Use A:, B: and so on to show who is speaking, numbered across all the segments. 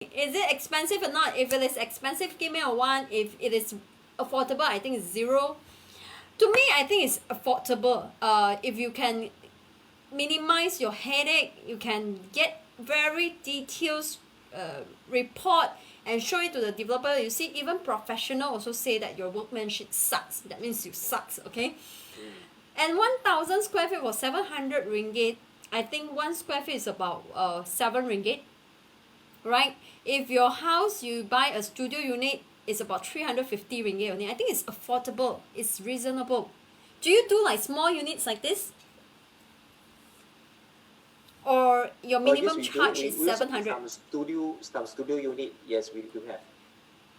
A: Is it expensive or not? If it is expensive, give me a 1. If it is affordable, I think it's 0. To me, I think it's affordable. If you can minimize your headache, you can get very detailed report and show it to the developer. You see, even professional also say that your workmanship sucks. That means you sucks, okay? And 1,000 square feet was 700 ringgit. I think 1 square feet is about 7 ringgit, right? If your house, you buy a studio unit, it's about 350 ringgit only. I think it's affordable. It's reasonable. Do you do like small units like this? Or your minimum
B: Yes, we do.
A: charge is
B: We also
A: 700?
B: some studio unit. Yes, we do have.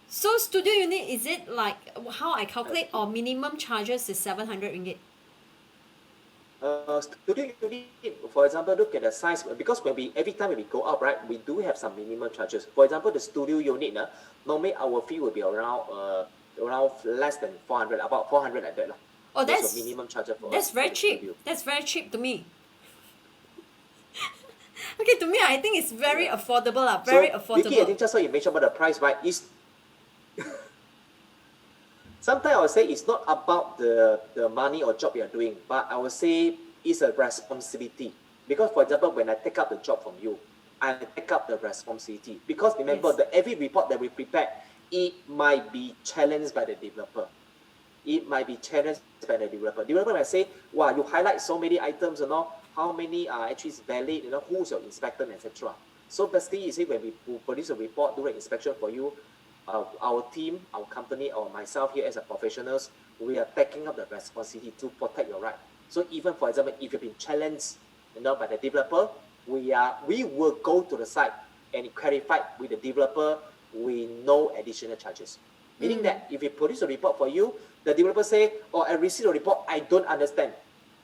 A: So studio unit, is it like how I calculate, or minimum charges is 700 ringgit?
B: Studio unit, for example, look at the size because every time when we go out, right, we do have some minimum charges. For example, the studio unit, normally our fee will be around less than 400, about 400 like that lah.
A: Oh,
B: That's your minimum charge for
A: that's
B: us
A: very
B: for the
A: cheap.
B: studio.
A: That's very cheap to me. Okay, to me, I think it's very affordable, very
B: So,
A: affordable.
B: Vicky, I think just now you mentioned about the price, right? Sometimes I would say it's not about the money or job you're doing, but I would say it's a responsibility. Because, for example, when I take up the job from you, I take up the responsibility. Because remember,
A: Yes.
B: every report that we prepare, it might be challenged by the developer. It might be challenged by the developer. Developer might say, wow, you highlight so many items, how many are actually valid, who's your inspector, etc. So basically, you see, when we produce a report, do an inspection for you, our team, our company, or myself here as a professionals, we are taking up the responsibility to protect your right. So even, for example, if you've been challenged, by the developer, we will go to the site and clarify with the developer with no additional charges. Meaning that if we produce a report for you, the developer say, oh, I received a report, I don't understand.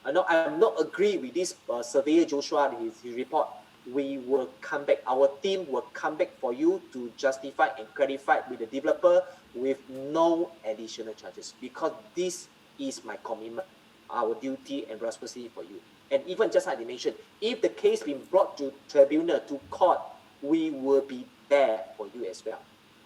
B: I'm not agree with this surveyor Joshua, his report. We will come back, our team will come back for you to justify and clarify with the developer with no additional charges, because this is my commitment, our duty and responsibility for you. And even just like I mentioned, if the case been brought to tribunal, to court, we will be there for you as well.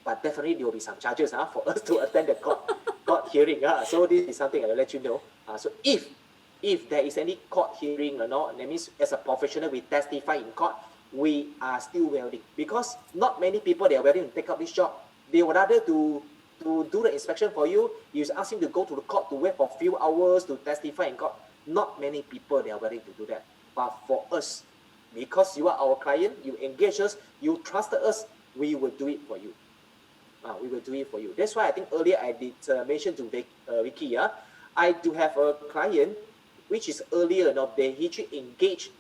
B: But definitely there will be some charges for us to attend the court hearing. So this is something I'll let you know. So if there is any court hearing, that means as a professional we testify in court, we are still willing, because not many people, they are willing to take up this job. They would rather to do the inspection for you. You ask him to go to the court to wait for a few hours to testify in court. Not many people, they are willing to do that. But for us, because you are our client, you engage us, you trusted us, we will do it for you. We will do it for you. That's why I think earlier I did mention to Vicky, I do have a client which is earlier, they actually engage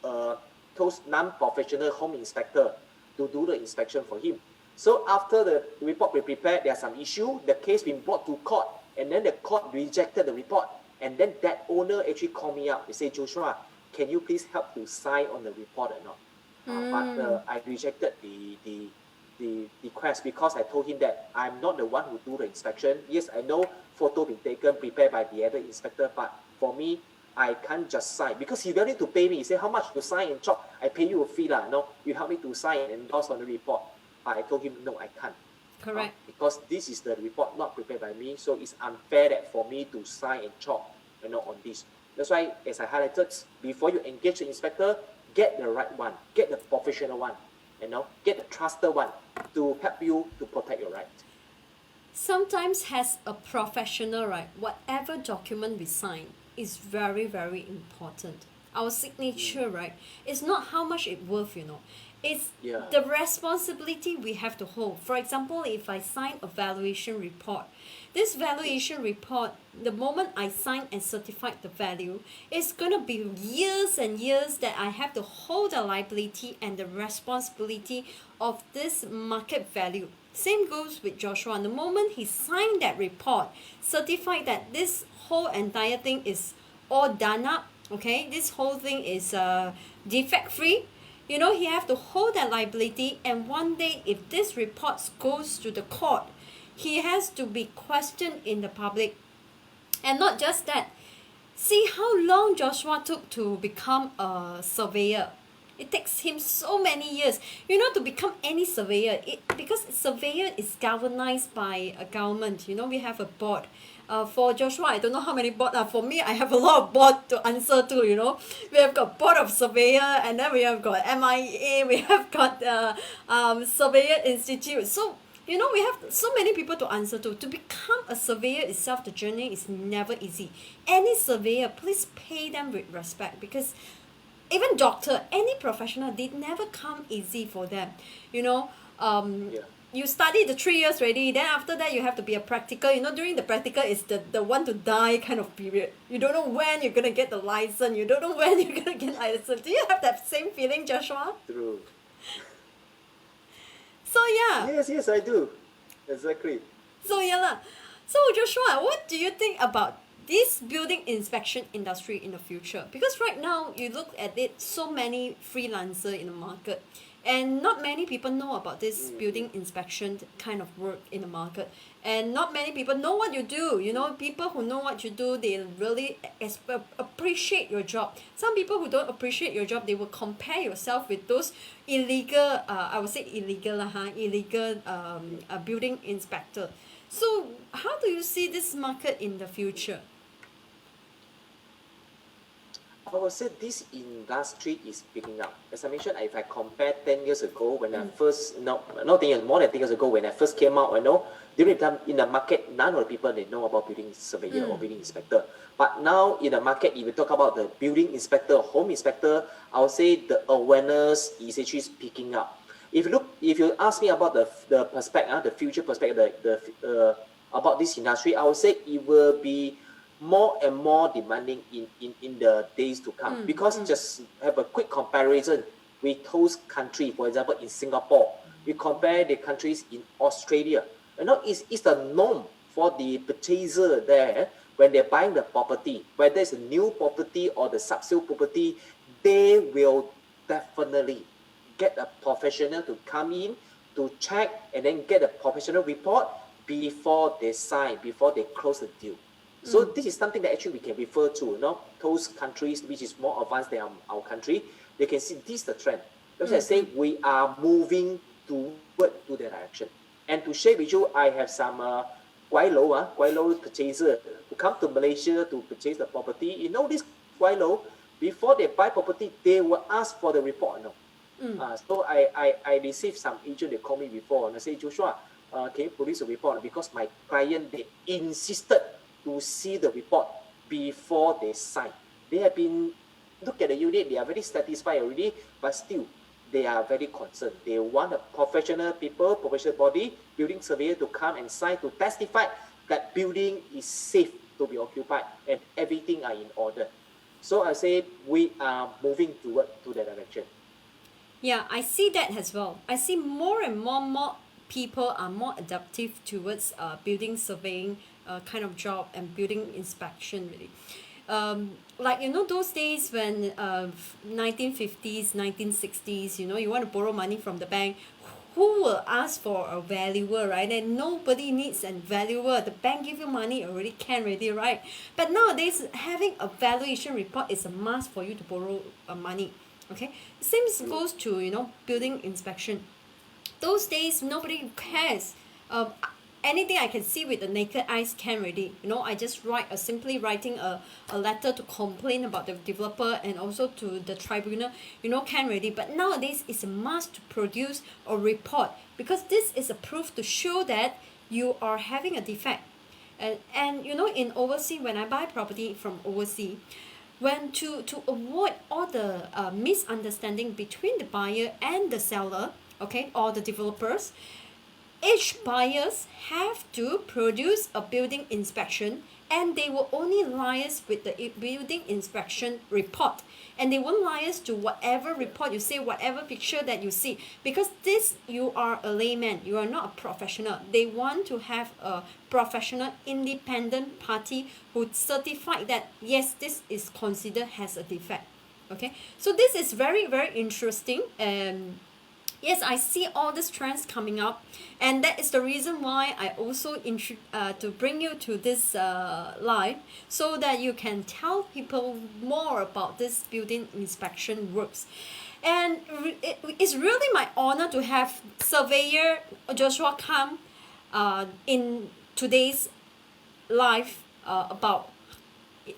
B: those non-professional home inspector to do the inspection for him. So after the report we prepared, there's some issue, the case been brought to court, and then the court rejected the report, and then that owner actually called me up. They say, Joshua, can you please help to sign on the report or not? But I rejected the request, because I told him that I'm not the one who do the inspection. Yes, I know photo been taken, prepared by the other inspector, but for me, I can't just sign, because he willing to pay me. He said, how much to sign and chop? I pay you a fee lah. No, you help me to sign and endorse on the report. But I told him, no, I can't.
A: Correct.
B: Because this is the report not prepared by me, so it's unfair that for me to sign and chop, on this. That's why, as I highlighted, before you engage the inspector, get the right one, get the professional one, get the trusted one to help you to protect your right.
A: Sometimes as a professional, right, whatever document we sign is very, very important. Our signature, right, it's not how much it worth, It's the responsibility we have to hold. For example, if I sign a valuation report, this valuation report, the moment I sign and certify the value, it's going to be years and years that I have to hold the liability and the responsibility of this market value. Same goes with Joshua. The moment he signed that report, certified that this whole entire thing is all done up, okay, this whole thing is defect free, he have to hold that liability. And one day, if this report goes to the court, he has to be questioned in the public. And not just that, see how long Joshua took to become a surveyor. It takes him so many years, to become any surveyor. Because surveyor is galvanized by a government. We have a board. For Joshua, I don't know how many board. For me, I have a lot of board to answer to. We have got board of surveyor, and then we have got MIA. We have got surveyor institute. So we have so many people to answer to. To become a surveyor itself, the journey is never easy. Any surveyor, please pay them with respect, because even doctor, any professional, they never come easy for them.
B: Yeah.
A: You study the 3 years already, then after that you have to be a practical. During the practical is the want to die kind of period. You don't know when you're gonna get the license. You don't know when you're gonna get license. Do you have that same feeling, Joshua?
B: True.
A: So yeah.
B: Yes, I do. Exactly.
A: So yeah lah. So Joshua, what do you think about this building inspection industry in the future? Because right now you look at it, so many freelancer in the market, and not many people know about this building inspection kind of work in the market, and not many people know what you do. People who know what you do, they really appreciate your job. Some people who don't appreciate your job, they will compare yourself with those illegal, I would say illegal lah, illegal building inspector. So how do you see this market in the future?
B: I would say this industry is picking up. As I mentioned, if I compare 10 years ago when I first, no, not 10 years, more than 10 years ago when I first came out, during the time in the market, none of the people, they know about building surveyor or building inspector. But now in the market, if you talk about the building inspector, home inspector, I would say the awareness is actually picking up. If you ask me about the prospect, the future prospect, about this industry, I would say it will be more and more demanding in the days to come. Because just have a quick comparison with those countries, for example, in Singapore, we compare the countries in Australia. It's the norm for the purchaser there when they're buying the property, whether it's a new property or the sub-sale property, they will definitely get a professional to come in to check and then get a professional report before they sign, before they close the deal. So this is something that actually we can refer to, those countries which is more advanced than our country, they can see this is the trend. Because I say we are moving to that direction. And to share with you, I have some Guai purchaser who come to Malaysia to purchase the property. This Guai before they buy property, they will ask for the report. So I received some agent, they called me before, and I say, Joshua, can you produce a report? Because my client, they insisted to see the report before they sign. They have been, look at the unit, they are very satisfied already, but still, they are very concerned. They want a professional body, building surveyor to come and sign to testify that building is safe to be occupied and everything are in order. So I say we are moving to that direction.
A: Yeah, I see that as well. I see more and more people are more adaptive towards building surveying kind of job and building inspection really. Like those days when 1950s 1960s, you want to borrow money from the bank, who will ask for a valuer, right? And nobody needs a valuer. The bank give you money already can already, right? But nowadays having a valuation report is a must for you to borrow money. Okay, same goes to building inspection. Those days nobody cares. Anything I can see with the naked eyes can already. I just simply writing a letter to complain about the developer and also to the tribunal, can already. But nowadays it's a must to produce a report, because this is a proof to show that you are having a defect. And in overseas, when I buy property from overseas, when to avoid all the misunderstanding between the buyer and the seller, okay, or the developers, each buyers have to produce a building inspection, and they will only liaise with the building inspection report, and they won't liaise to whatever report you see, whatever picture that you see, because you are a layman, you are not a professional. They want to have a professional independent party who certify that yes, this is considered as a defect. Okay, so this is very, very interesting. Yes, I see all these trends coming up, and that is the reason why I also to bring you to this live, so that you can tell people more about this building inspection works. And it's really my honor to have surveyor Joshua come in today's live about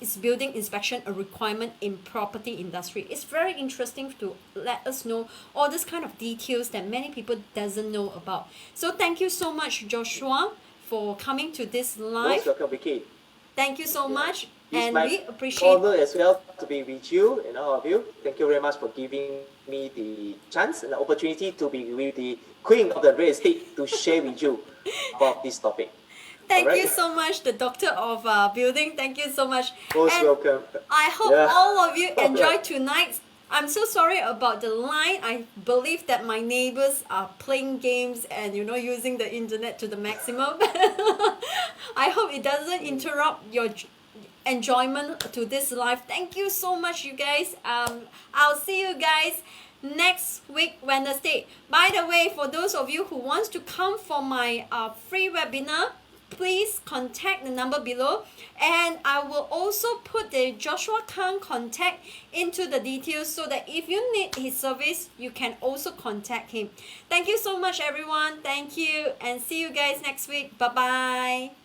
A: is building inspection a requirement in property industry. It's very interesting to let us know all this kind of details that many people doesn't know about. So thank you so much, Joshua, for coming to this
B: Most
A: live.
B: welcome, Vicky.
A: Thank you so much,
B: It's
A: and
B: my
A: we appreciate.
B: honor as well to be with you and all of you. Thank you very much for giving me the chance and the opportunity to be with the queen of the real estate to share with you about this topic.
A: Thank
B: Alright?
A: you so much, the doctor of building. Thank you so much.
B: Most
A: And
B: welcome.
A: I hope
B: Yeah.
A: all of you enjoy
B: Alright.
A: tonight. I'm so sorry about the line. I believe that my neighbors are playing games and using the internet to the maximum. I hope it doesn't interrupt your enjoyment to this live. Thank you so much, you guys. I'll see you guys next week Wednesday. By the way, for those of you who wants to come for my free webinar, please contact the number below, and I will also put the Joshua Kang contact into the details so that if you need his service, you can also contact him. Thank you so much, everyone. Thank you, and see you guys next week. Bye bye.